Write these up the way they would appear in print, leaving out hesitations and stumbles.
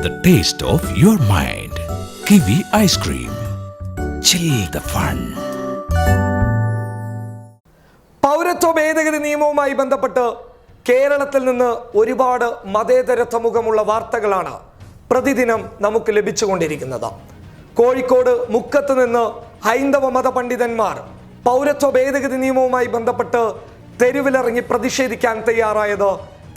The taste of your mind. Kiwi ice cream. Chill the fun. പൗരത്വ ഭേദഗതി നിയമവുമായി ബന്ധപ്പെട്ട് കേരളത്തിൽ നിന്ന് ഒരുപാട് മതേതരത്വ മുഖമുള്ള വാർത്തകളാണ് പ്രതിദിനം നമുക്ക് ലഭിച്ചുകൊണ്ടിരിക്കുന്നത്. കോഴിക്കോട് മുക്കത്ത് നിന്ന് ഹൈന്ദവ മത പണ്ഡിതന്മാർ പൗരത്വ ഭേദഗതി നിയമവുമായി ബന്ധപ്പെട്ട് തെരുവിലിറങ്ങി പ്രതിഷേധിക്കാൻ തയ്യാറായത്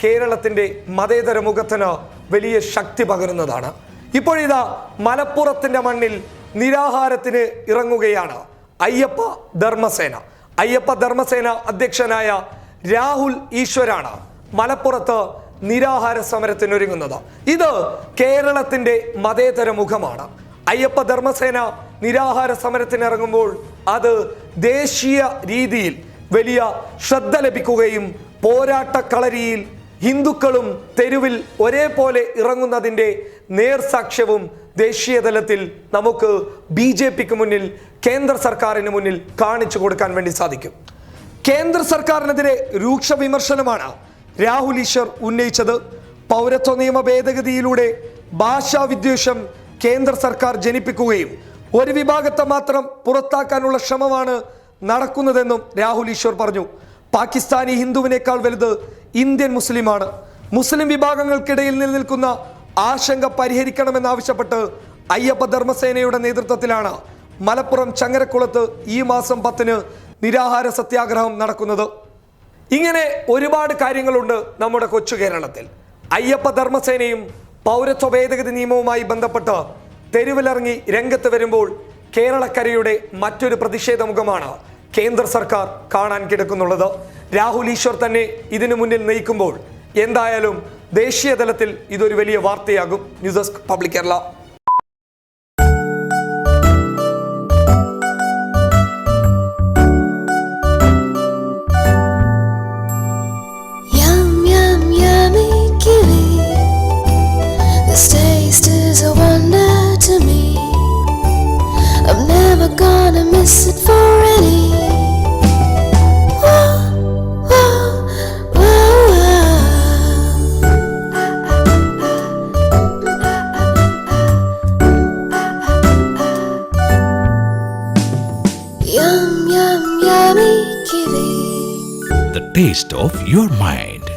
കേരളത്തിന്റെ മതേതര മുഖത്തിന് വലിയ ശക്തി പകരുന്നതാണ്. ഇപ്പോഴിതാ മലപ്പുറത്തിന്റെ മണ്ണിൽ നിരാഹാരത്തിന് ഇറങ്ങുകയാണ് അയ്യപ്പ ധർമ്മസേന അധ്യക്ഷനായ രാഹുൽ ഈശ്വരാണ് മലപ്പുറത്ത് നിരാഹാര സമരത്തിനൊരുങ്ങുന്നത്. ഇത് കേരളത്തിന്റെ മതേതര മുഖമാണ്. അയ്യപ്പ ധർമ്മസേന നിരാഹാര സമരത്തിനിറങ്ങുമ്പോൾ അത് ദേശീയ രീതിയിൽ വലിയ ശ്രദ്ധ ലഭിക്കുകയും പോരാട്ടക്കളരിയിൽ ഹിന്ദുക്കളും തെരുവിൽ ഒരേപോലെ ഇറങ്ങുന്നതിൻ്റെ നേർസാക്ഷ്യവും ദേശീയ തലത്തിൽ നമുക്ക് BJPക്ക് മുന്നിൽ, കേന്ദ്ര സർക്കാരിന് മുന്നിൽ കാണിച്ചു കൊടുക്കാൻ വേണ്ടി സാധിക്കും. കേന്ദ്ര സർക്കാരിനെതിരെ രൂക്ഷ വിമർശനമാണ് രാഹുൽ ഈശ്വർ ഉന്നയിച്ചത്. പൗരത്വ നിയമ ഭേദഗതിയിലൂടെ ഭാഷാ വിദ്വേഷം കേന്ദ്ര സർക്കാർ ജനിപ്പിക്കുകയും ഒരു വിഭാഗത്തെ മാത്രം പുറത്താക്കാനുള്ള ശ്രമമാണ് നടക്കുന്നതെന്നും രാഹുൽ ഈശ്വർ പറഞ്ഞു. പാകിസ്ഥാനി ഹിന്ദുവിനേക്കാൾ വലുത് ഇന്ത്യൻ മുസ്ലിമാണ്. മുസ്ലിം വിഭാഗങ്ങൾക്കിടയിൽ നിലനിൽക്കുന്ന ആശങ്ക പരിഹരിക്കണമെന്നാവശ്യപ്പെട്ട് അയ്യപ്പ ധർമ്മസേനയുടെ നേതൃത്വത്തിലാണ് മലപ്പുറം ചങ്ങരക്കുളത്ത് ഈ മാസം 10-ന് നിരാഹാര സത്യാഗ്രഹം നടക്കുന്നത്. ഇങ്ങനെ ഒരുപാട് കാര്യങ്ങളുണ്ട് നമ്മുടെ കൊച്ചു കേരളത്തിൽ. അയ്യപ്പ ധർമ്മസേനയും പൗരത്വ ഭേദഗതി നിയമവുമായി ബന്ധപ്പെട്ട് തെരുവിലിറങ്ങി രംഗത്ത് വരുമ്പോൾ കേരളക്കരയുടെ മറ്റൊരു പ്രതിഷേധ മുഖമാണ് കേന്ദ്ര സർക്കാർ കാണാൻ കിടക്കുന്നുള്ളത്. രാഹുൽ ഈശ്വർ തന്നെ ഇതിനു മുന്നിൽ നയിക്കുമ്പോൾ എന്തായാലും ദേശീയ തലത്തിൽ ഇതൊരു വലിയ വാർത്തയാകും. News desk public Kerala. Gonna miss it for any. Whoa, whoa, whoa, Yum, yum, yummy kiwi. The taste of your mind.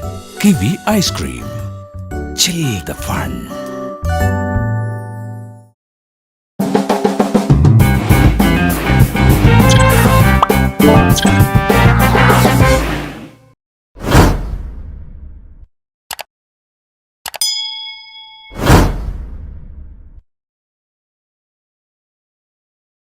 Kiwi ice cream. Chill the fun.